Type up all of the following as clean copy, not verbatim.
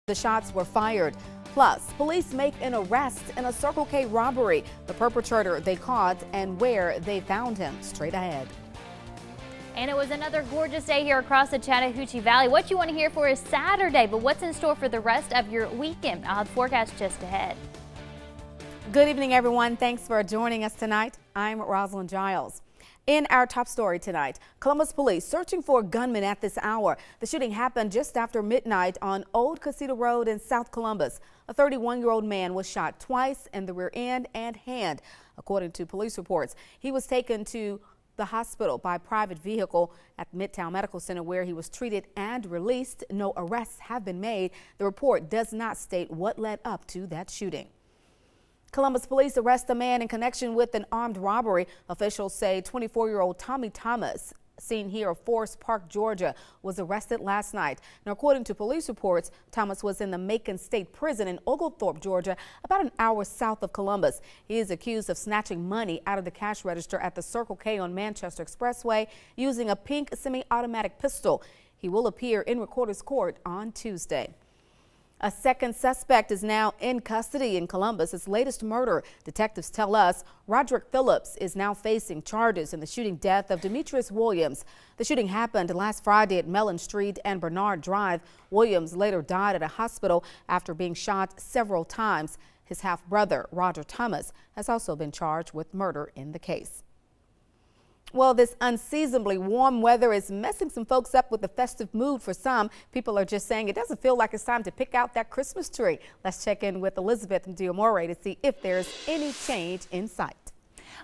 The shots were fired. Plus, police make an arrest in a Circle K robbery. The perpetrator they caught and where they found him. Straight ahead. And it was another gorgeous day here across the Chattahoochee Valley. What you want to hear for is Saturday, but what's in store for the rest of your weekend? I'll have the forecast just ahead. Good evening, everyone. Thanks for joining us tonight. I'm Rosalind Giles. In our top story tonight, Columbus police searching for a gunman at this hour. The shooting happened just after midnight on Old Casita Road in South Columbus. A 31-year-old man was shot twice in the rear end and hand. According to police reports, he was taken to the hospital by private vehicle at Midtown Medical Center where he was treated and released. No arrests have been made. The report does not state what led up to that shooting. Columbus police arrest a man in connection with an armed robbery. Officials say 24-year-old Tommy Thomas, seen here of Forest Park, Georgia, was arrested last night. Now, according to police reports, Thomas was in the Macon State Prison in Oglethorpe, Georgia, about an hour south of Columbus. He is accused of snatching money out of the cash register at the Circle K on Manchester Expressway using a pink semi-automatic pistol. He will appear in Recorder's Court on Tuesday. A second suspect is now in custody in Columbus. His latest murder, detectives tell us, Roderick Phillips is now facing charges in the shooting death of Demetrius Williams. The shooting happened last Friday at Mellon Street and Bernard Drive. Williams later died at a hospital after being shot several times. His half-brother, Roger Thomas, has also been charged with murder in the case. Well, this unseasonably warm weather is messing some folks up with the festive mood for some. People are just saying it doesn't feel like it's time to pick out that Christmas tree. Let's check in with Elizabeth Diamore to see if there's any change in sight.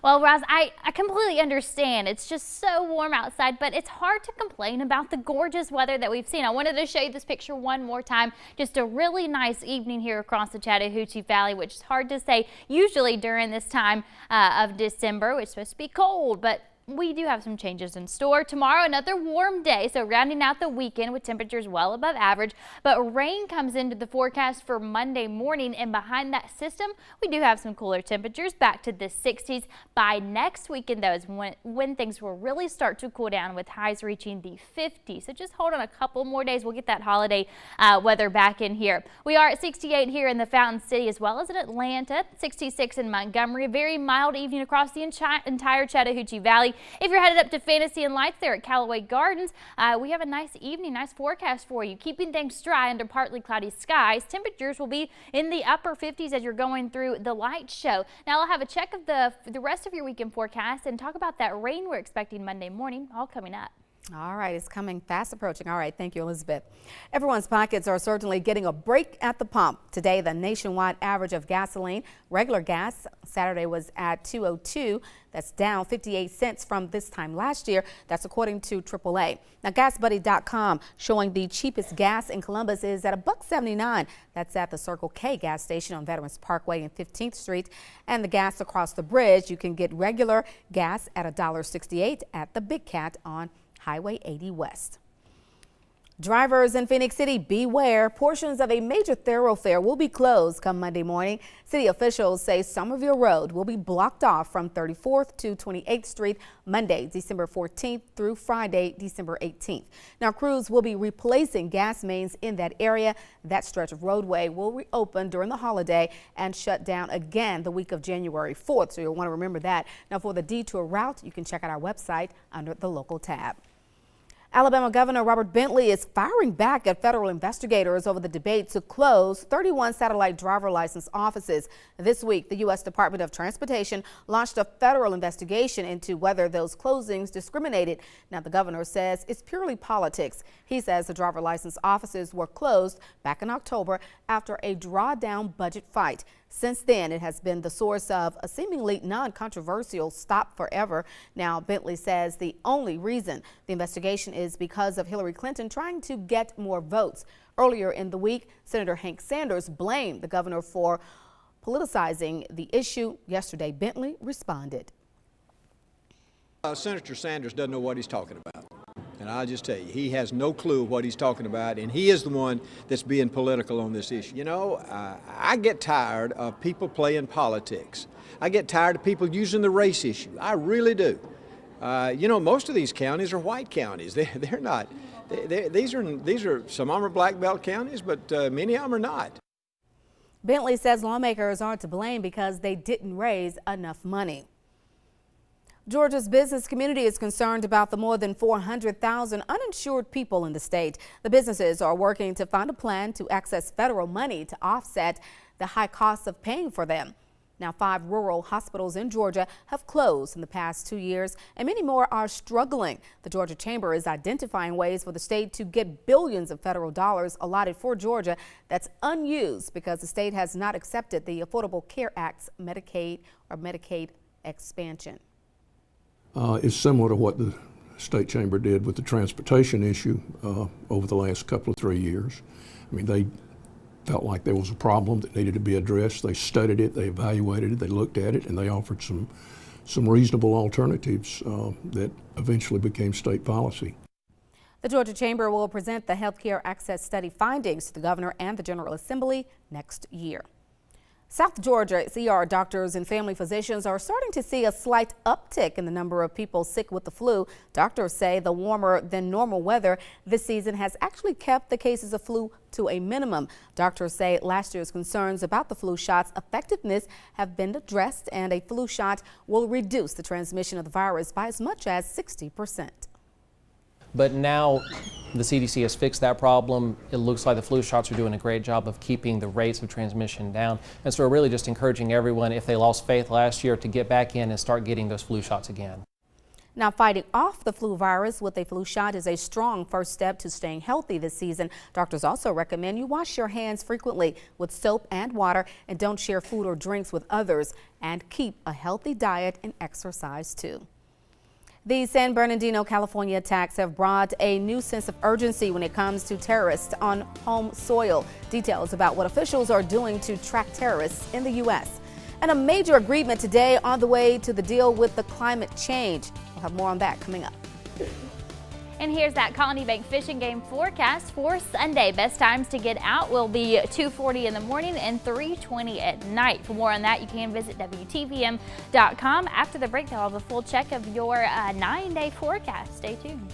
Well, Roz, I completely understand. It's just so warm outside, but it's hard to complain about the gorgeous weather that we've seen. I wanted to show you this picture one more time. Just a really nice evening here across the Chattahoochee Valley, which is hard to say usually during this time of December, which is supposed to be cold, but we do have some changes in store. Tomorrow, another warm day, so rounding out the weekend with temperatures well above average. But rain comes into the forecast for Monday morning, and behind that system, we do have some cooler temperatures back to the 60s. By next weekend, though, is when things will really start to cool down with highs reaching the 50s. So just hold on a couple more days. We'll get that holiday weather back in here. We are at 68 here in the Fountain City as well as in Atlanta, 66 in Montgomery. A very mild evening across the entire Chattahoochee Valley. If you're headed up to Fantasy and Lights there at Callaway Gardens, we have a nice evening, nice forecast for you. Keeping things dry under partly cloudy skies. Temperatures will be in the upper 50s as you're going through the light show. Now I'll have a check of the rest of your weekend forecast and talk about that rain we're expecting Monday morning, all coming up. All right, it's coming fast approaching. All right, thank you, Elizabeth. Everyone's pockets are certainly getting a break at the pump. Today, the nationwide average of gasoline, regular gas, Saturday was at $2.02. That's down 58 cents from this time last year. That's according to AAA. Now, GasBuddy.com showing the cheapest gas in Columbus is at $1.79. That's at the Circle K gas station on Veterans Parkway and 15th Street. And the gas across the bridge, you can get regular gas at $1.68 at the Big Cat on Highway 80 West. Drivers in Phoenix City, beware. Portions of a major thoroughfare will be closed come Monday morning. City officials say Somerville Road will be blocked off from 34th to 28th Street Monday, December 14th through Friday, December 18th. Now, crews will be replacing gas mains in that area. That stretch of roadway will reopen during the holiday and shut down again the week of January 4th. So you'll want to remember that. Now, for the detour route, you can check out our website under the local tab. Alabama Governor Robert Bentley is firing back at federal investigators over the debate to close 31 satellite driver license offices. This week, the U.S. Department of Transportation launched a federal investigation into whether those closings discriminated. Now, the governor says it's purely politics. He says the driver license offices were closed back in October after a drawdown budget fight. Since then, it has been the source of a seemingly non-controversial stop forever. Now, Bentley says the only reason the investigation is because of Hillary Clinton trying to get more votes. Earlier in the week, Senator Hank Sanders blamed the governor for politicizing the issue. Yesterday, Bentley responded. Senator Sanders doesn't know what he's talking about. And I'll just tell you, he has no clue what he's talking about, and he is the one that's being political on this issue. You know, I get tired of people playing politics. I get tired of people using the race issue. I really do. You know, most of these counties are white counties. They're not These are some of them are black belt counties, but many of them are not. Bentley says lawmakers aren't to blame because they didn't raise enough money. Georgia's business community is concerned about the more than 400,000 uninsured people in the state. The businesses are working to find a plan to access federal money to offset the high costs of paying for them. Now, 5 rural hospitals in Georgia have closed in the past 2 years, and many more are struggling. The Georgia Chamber is identifying ways for the state to get billions of federal dollars allotted for Georgia that's unused because the state has not accepted the Affordable Care Act's Medicaid expansion. Is similar to what the State Chamber did with the transportation issue over the last couple of 3 years. I mean, they felt like there was a problem that needed to be addressed. They studied it, they evaluated it, they looked at it, and they offered some reasonable alternatives that eventually became state policy. The Georgia Chamber will present the healthcare access study findings to the governor and the General Assembly next year. South Georgia ER doctors and family physicians are starting to see a slight uptick in the number of people sick with the flu. Doctors say the warmer than normal weather this season has actually kept the cases of flu to a minimum. Doctors say last year's concerns about the flu shot's effectiveness have been addressed, and a flu shot will reduce the transmission of the virus by as much as 60%. But now the CDC has fixed that problem. It looks like the flu shots are doing a great job of keeping the rates of transmission down. And so we're really just encouraging everyone, if they lost faith last year, to get back in and start getting those flu shots again. Now, fighting off the flu virus with a flu shot is a strong first step to staying healthy this season. Doctors also recommend you wash your hands frequently with soap and water, and don't share food or drinks with others, and keep a healthy diet and exercise too. The San Bernardino, California attacks have brought a new sense of urgency when it comes to terrorists on home soil. Details about what officials are doing to track terrorists in the U.S. And a major agreement today on the way to the deal with the climate change. We'll have more on that coming up. And here's that Colony Bank fishing game forecast for Sunday. Best times to get out will be 2:40 in the morning and 3:20 at night. For more on that, you can visit WTVM.com. After the break, they'll have a full check of your 9-day forecast. Stay tuned.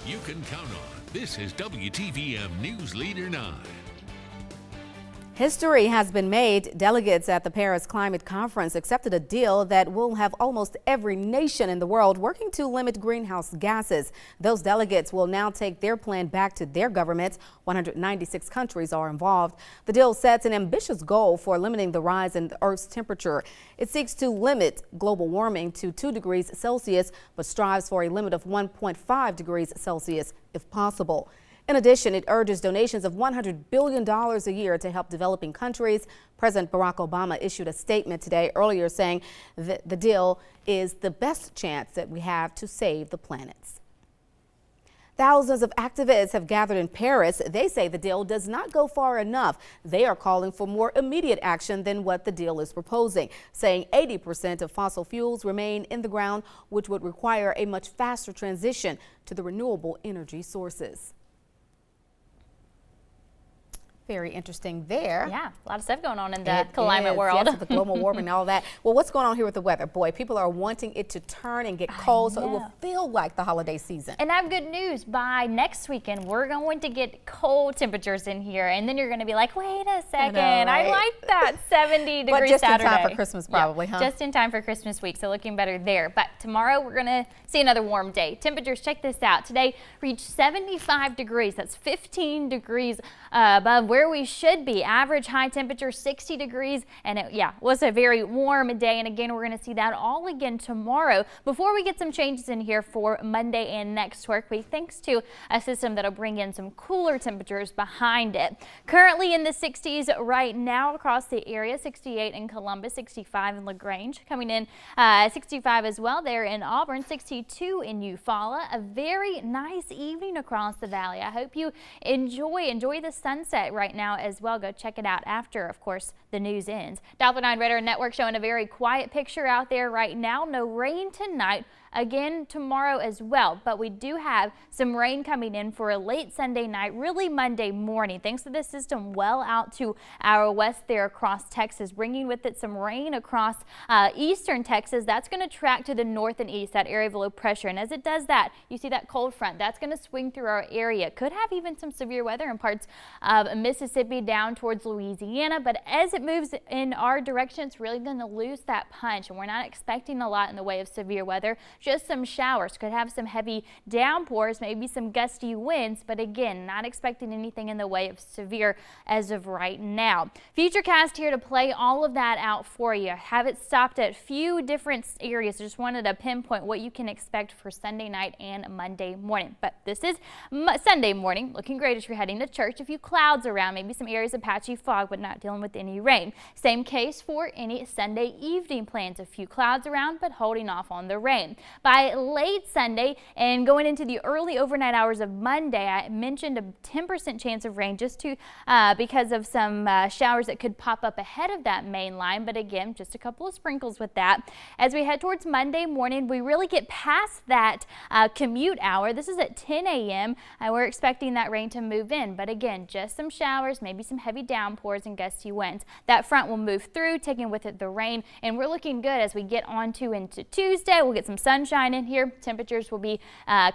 you can count on. This is WTVM News Leader 9. History has been made. Delegates at the Paris Climate Conference accepted a deal that will have almost every nation in the world working to limit greenhouse gases. Those delegates will now take their plan back to their governments. 196 countries are involved. The deal sets an ambitious goal for limiting the rise in the Earth's temperature. It seeks to limit global warming to 2 degrees Celsius, but strives for a limit of 1.5 degrees Celsius if possible. In addition, it urges donations of $100 billion a year to help developing countries. President Barack Obama issued a statement today earlier saying that the deal is the best chance that we have to save the planet. Thousands of activists have gathered in Paris. They say the deal does not go far enough. They are calling for more immediate action than what the deal is proposing, saying 80% of fossil fuels remain in the ground, which would require a much faster transition to the renewable energy sources. Very interesting there. Yeah, a lot of stuff going on in the climate world. Yes, with the global warming and all that. Well, what's going on here with the weather? Boy, people are wanting it to turn and get cold so it will feel like the holiday season. And I have good news. By next weekend, we're going to get cold temperatures in here. And then you're going to be like, wait a second. I like that 70 degrees But just Saturday. in time for Christmas probably, huh? Just in time for Christmas week. So looking better there. But tomorrow, we're going to see another warm day. Temperatures, check this out. Today, reached 75 degrees. That's 15 degrees above where we should be. Average high temperature 60 degrees, and it was a very warm day. And again, we're going to see that all again tomorrow before we get some changes in here for Monday and next work week, thanks to a system that'll bring in some cooler temperatures behind it. Currently in the 60s right now across the area, 68 in Columbus, 65 in LaGrange, coming in 65 as well there in Auburn, 62 in Eufaula. A very nice evening across the valley. I hope you enjoy the sunset right now as well. Go check it out after, of course, the news ends. Doppler 9 Radar Network showing a very quiet picture out there right now. No rain tonight. Again tomorrow as well, but we do have some rain coming in for a late Sunday night, really Monday morning, thanks to this system well out to our west there across Texas, bringing with it some rain across eastern Texas. That's going to track to the north and east, that area of low pressure, and as it does that, you see that cold front that's going to swing through our area. Could have even some severe weather in parts of Mississippi down towards Louisiana, but as it moves in our direction, it's really going to lose that punch, and we're not expecting a lot in the way of severe weather. Just some showers, could have some heavy downpours, maybe some gusty winds, but again, not expecting anything in the way of severe as of right now. Futurecast here to play all of that out for you. Have it stopped at a few different areas. Just wanted to pinpoint what you can expect for Sunday night and Monday morning. But this is Sunday morning, looking great as you're heading to church. A few clouds around, maybe some areas of patchy fog, but not dealing with any rain. Same case for any Sunday evening plans. A few clouds around, but holding off on the rain. By late Sunday and going into the early overnight hours of Monday, I mentioned a 10% chance of rain just because of some showers that could pop up ahead of that main line. But again, just a couple of sprinkles with that. As we head towards Monday morning, we really get past that commute hour. This is at 10 a.m. We're expecting that rain to move in. But again, just some showers, maybe some heavy downpours and gusty winds. That front will move through, taking with it the rain. And we're looking good as we get into Tuesday. We'll get some sunshine in here. Temperatures will be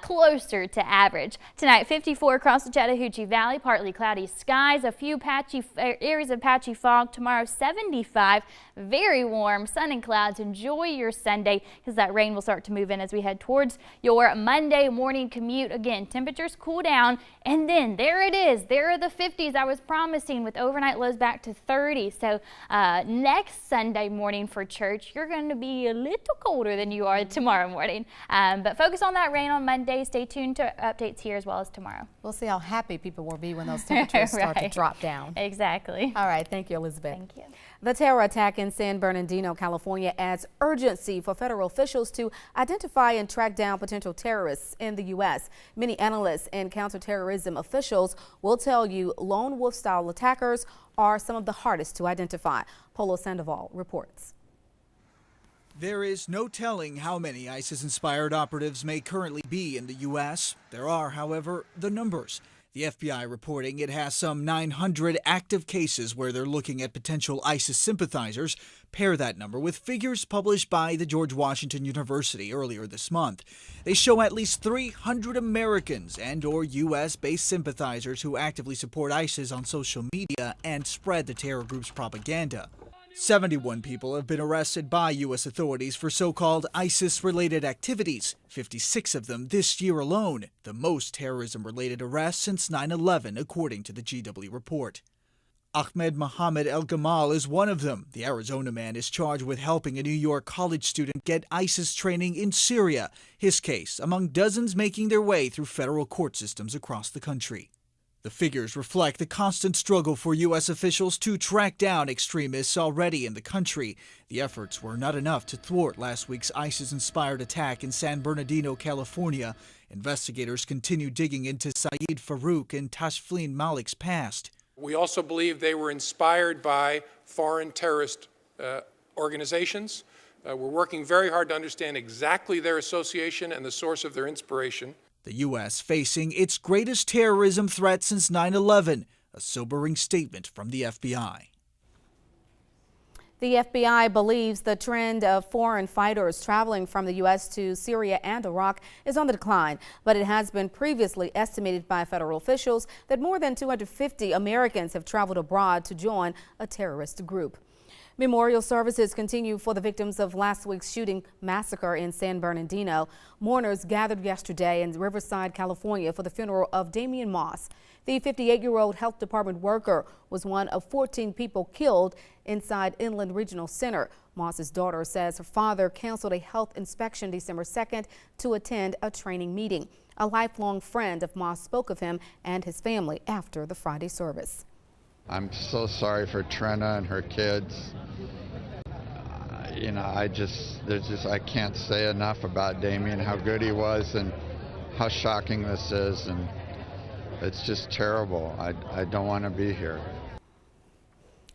closer to average. Tonight, 54 across the Chattahoochee Valley, partly cloudy skies, a few patchy areas of patchy fog. Tomorrow, 75, very warm, sun and clouds. Enjoy your Sunday because that rain will start to move in as we head towards your Monday morning commute. Again, temperatures cool down, and then there it is. There are the 50s I was promising, with overnight lows back to 30. So next Sunday morning for church, you're going to be a little colder than you are tomorrow morning. But focus on that rain on Monday. Stay tuned to updates here as well as tomorrow. We'll see how happy people will be when those temperatures start to drop down. Exactly. All right. Thank you, Elizabeth. Thank you. The terror attack in San Bernardino, California adds urgency for federal officials to identify and track down potential terrorists in the U.S. Many analysts and counterterrorism officials will tell you lone wolf style attackers are some of the hardest to identify. Polo Sandoval reports. There is no telling how many ISIS-inspired operatives may currently be in the U.S. There are, however, the numbers. The FBI reporting it has some 900 active cases where they're looking at potential ISIS sympathizers. Pair that number with figures published by the George Washington University earlier this month. They show at least 300 Americans and/or U.S.-based sympathizers who actively support ISIS on social media and spread the terror group's propaganda. 71 people have been arrested by U.S. authorities for so-called ISIS-related activities, 56 of them this year alone, the most terrorism-related arrests since 9/11, according to the GW report. Ahmed Mohammed El Gamal is one of them. The Arizona man is charged with helping a New York college student get ISIS training in Syria, his case among dozens making their way through federal court systems across the country. The figures reflect the constant struggle for U.S. officials to track down extremists already in the country. The efforts were not enough to thwart last week's ISIS-inspired attack in San Bernardino, California. Investigators continue digging into Saeed Farouk and Tashfeen Malik's past. We also believe they were inspired by foreign terrorist organizations. We're working very hard to understand exactly their association and the source of their inspiration. The U.S. facing its greatest terrorism threat since 9/11, a sobering statement from the FBI. The FBI believes the trend of foreign fighters traveling from the U.S. to Syria and Iraq is on the decline, but it has been previously estimated by federal officials that more than 250 Americans have traveled abroad to join a terrorist group. Memorial services continue for the victims of last week's shooting massacre in San Bernardino. Mourners gathered yesterday in Riverside, California for the funeral of Damian Moss. The 58-year-old health department worker was one of 14 people killed inside Inland Regional Center. Moss's daughter says her father canceled a health inspection December 2nd to attend a training meeting. A lifelong friend of Moss spoke of him and his family after the Friday service. I'm so sorry for Trina and her kids. I can't say enough about Damian, how good he was and how shocking this is, and it's just terrible. I don't want to be here.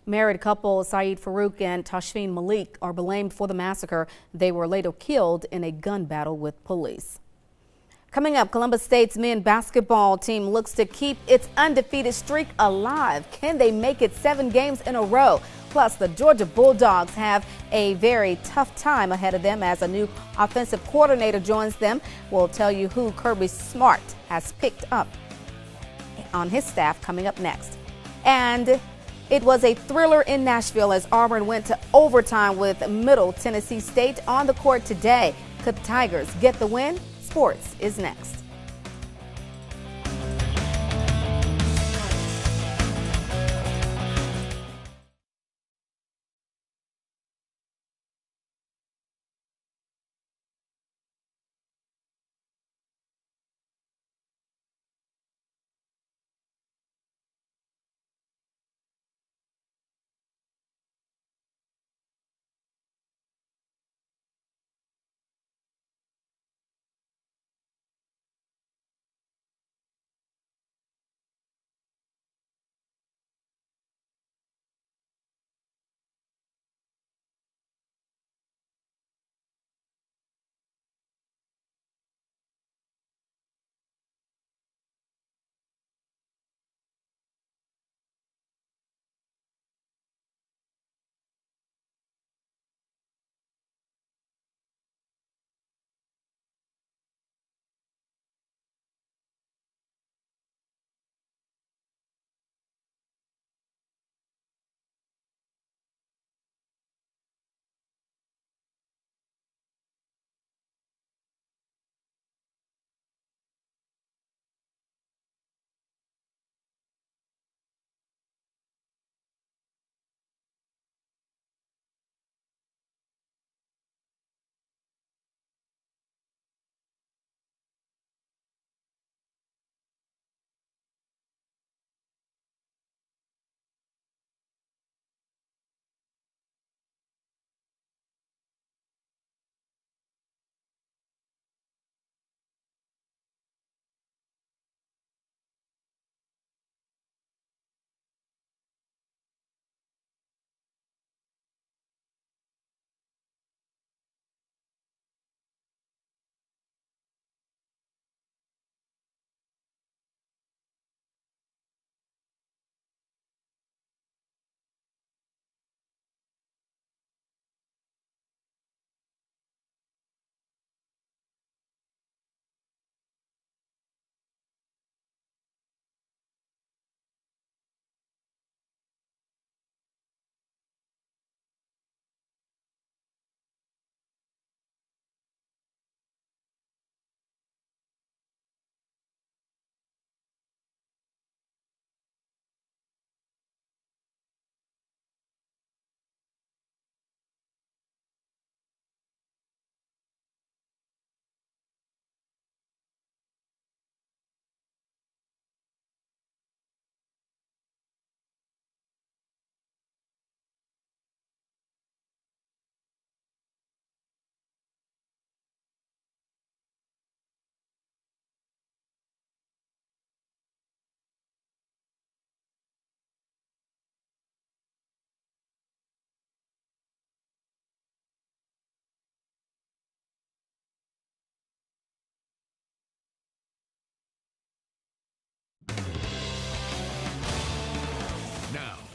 Married couple Saeed Farouk and Tashfeen Malik are blamed for the massacre. They were later killed in a gun battle with police. Coming up, Columbus State's men's basketball team looks to keep its undefeated streak alive. Can they make it 7 games in a row? Plus, the Georgia Bulldogs have a very tough time ahead of them as a new offensive coordinator joins them. We'll tell you who Kirby Smart has picked up on his staff coming up next. And it was a thriller in Nashville as Auburn went to overtime with Middle Tennessee State on the court today. Could the Tigers get the win? Sports is next.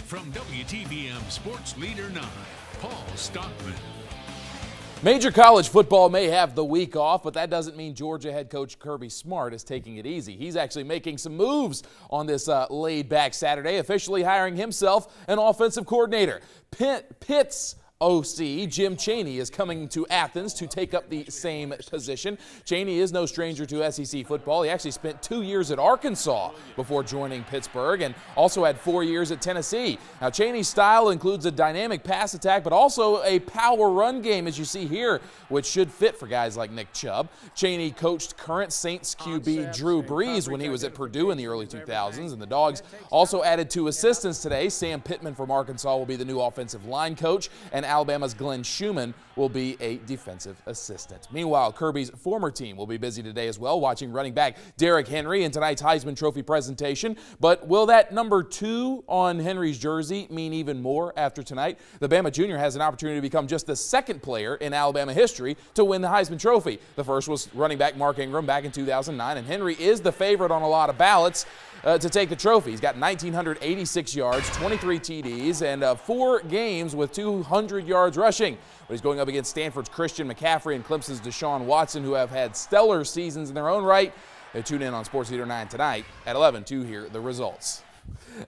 From WTVM Sports Leader 9, Paul Stockman. Major college football may have the week off, but that doesn't mean Georgia head coach Kirby Smart is taking it easy. He's actually making some moves on this laid-back Saturday, officially hiring himself an offensive coordinator. Pitt's OC Jim Chaney is coming to Athens to take up the same position. Chaney is no stranger to SEC football. He actually spent 2 years at Arkansas before joining Pittsburgh and also had 4 years at Tennessee. Now, Chaney's style includes a dynamic pass attack, but also a power run game, as you see here, which should fit for guys like Nick Chubb. Chaney coached current Saints QB Drew Brees when he was at Purdue in the early 2000s, and the Dogs also added 2 assistants today. Sam Pittman from Arkansas will be the new offensive line coach, and Alabama's Glenn Schumann will be a defensive assistant. Meanwhile, Kirby's former team will be busy today as well, watching running back Derrick Henry in tonight's Heisman Trophy presentation. But will that number 2 on Henry's jersey mean even more after tonight? The Bama Junior has an opportunity to become just the 2nd player in Alabama history to win the Heisman Trophy. The first was running back Mark Ingram back in 2009, and Henry is the favorite on a lot of ballots to take the trophy. He's got 1,986 yards, 23 TDs, and 4 games with 200 yards rushing. But he's going up against Stanford's Christian McCaffrey and Clemson's Deshaun Watson, who have had stellar seasons in their own right. Tune in on Sports Leader 9 tonight at 11 to hear the results.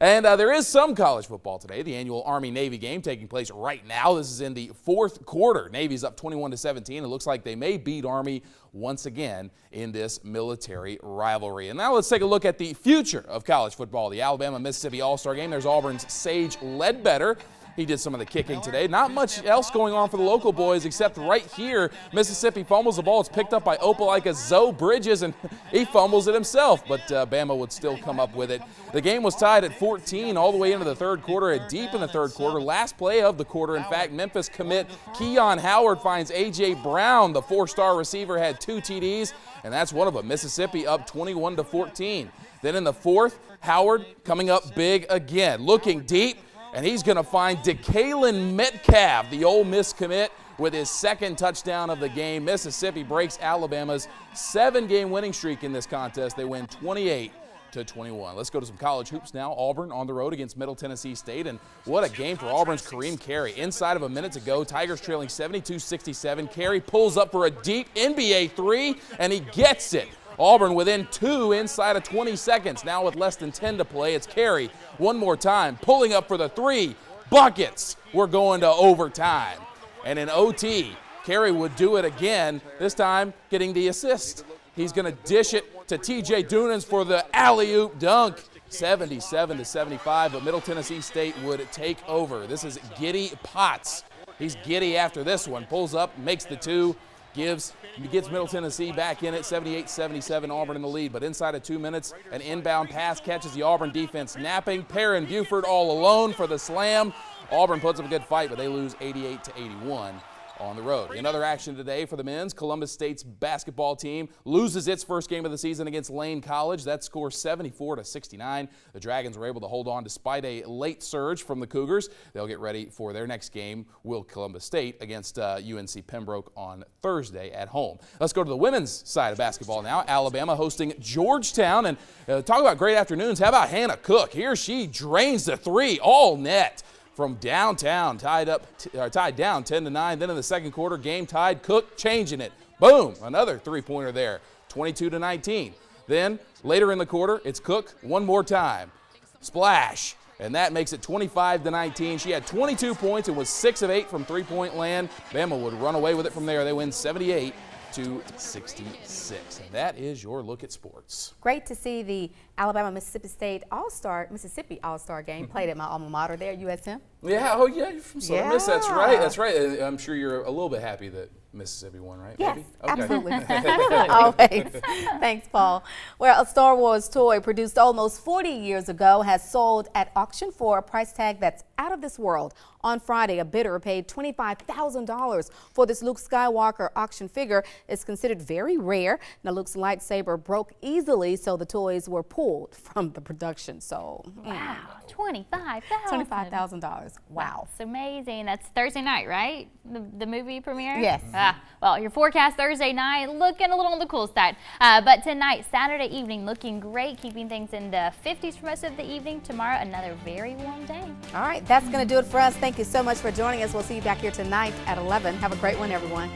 And there is some college football today. The annual Army-Navy game taking place right now. This is in the 4th quarter. Navy's up 21-17. It looks like they may beat Army once again in this military rivalry. And now let's take a look at the future of college football. The Alabama-Mississippi All-Star game. There's Auburn's Sage Ledbetter. He did some of the kicking today. Not much else going on for the local boys except right here. Mississippi fumbles the ball. It's picked up by Opelika Zoe Bridges, and he fumbles it himself, but Bama would still come up with it. The game was tied at 14 all the way into the 3rd quarter, deep in the 3rd quarter. Last play of the quarter, in fact, Memphis commit Keon Howard finds A.J. Brown. The 4-star receiver had 2 TDs, and that's one of them. Mississippi up 21-14. Then in the 4th, Howard coming up big again, looking deep. And he's going to find DeKalen Metcalf, the Ole Miss commit, with his 2nd touchdown of the game. Mississippi breaks Alabama's 7-game winning streak in this contest. They win 28-21. Let's go to some college hoops now. Auburn on the road against Middle Tennessee State. And what a game for Auburn's Kareem Carey. Inside of a minute to go, Tigers trailing 72-67. Carey pulls up for a deep NBA 3, and he gets it. Auburn within 2 inside of 20 seconds. Now with less than 10 to play, it's Carey one more time, pulling up for the 3. Buckets. We're going to overtime. And in OT, Carey would do it again, this time getting the assist. He's going to dish it to T.J. Dunans for the alley-oop dunk. 77-75, but Middle Tennessee State would take over. This is Giddy Potts. He's giddy after this one. Pulls up, makes the 2. Gets Middle Tennessee back in it, 78-77, Auburn in the lead. But inside of 2 minutes, an inbound pass catches the Auburn defense napping. Perrin Buford all alone for the slam. Auburn puts up a good fight, but they lose 88-81 on the road. In other action today for the men's, Columbus State's basketball team loses its first game of the season against Lane College. That score 74-69. The Dragons were able to hold on despite a late surge from the Cougars. They'll get ready for their next game, will Columbus State, against UNC Pembroke on Thursday at home. Let's go to the women's side of basketball now. Alabama hosting Georgetown. And talk about great afternoons. How about Hannah Cook? Here she drains the 3 all net from downtown, tied down 10-9. Then in the 2nd quarter, game tied. Cook changing it. Boom, another 3-pointer there, 22-19. Then later in the quarter, it's Cook one more time. Splash, and that makes it 25-19. She had 22 points and was 6 of 8 from 3-point land. Bama would run away with it from there. They win 78-66. And that is your look at sports. Great to see the Alabama-Mississippi All-Star game played at my alma mater there, USM. Yeah, oh yeah, you're from Southern Miss. That's right, that's right. I'm sure you're a little bit happy that Mississippi won, right? Yes, maybe? Okay. absolutely. Always. Thanks, Paul. Well, a Star Wars toy produced almost 40 years ago has sold at auction for a price tag that's out of this world. On Friday, a bidder paid $25,000 for this Luke Skywalker auction figure. It's considered very rare. Now, Luke's lightsaber broke easily, so the toys were pulled from the production. So, wow, $25,000. $25,000. Wow. That's amazing. That's Thursday night, right? The movie premiere? Yes. Well, your forecast Thursday night looking a little on the cool side. But tonight, Saturday evening, looking great, keeping things in the 50s for most of the evening. Tomorrow, another very warm day. All right, that's going to do it for us. Thank you so much for joining us. We'll see you back here tonight at 11. Have a great one, everyone.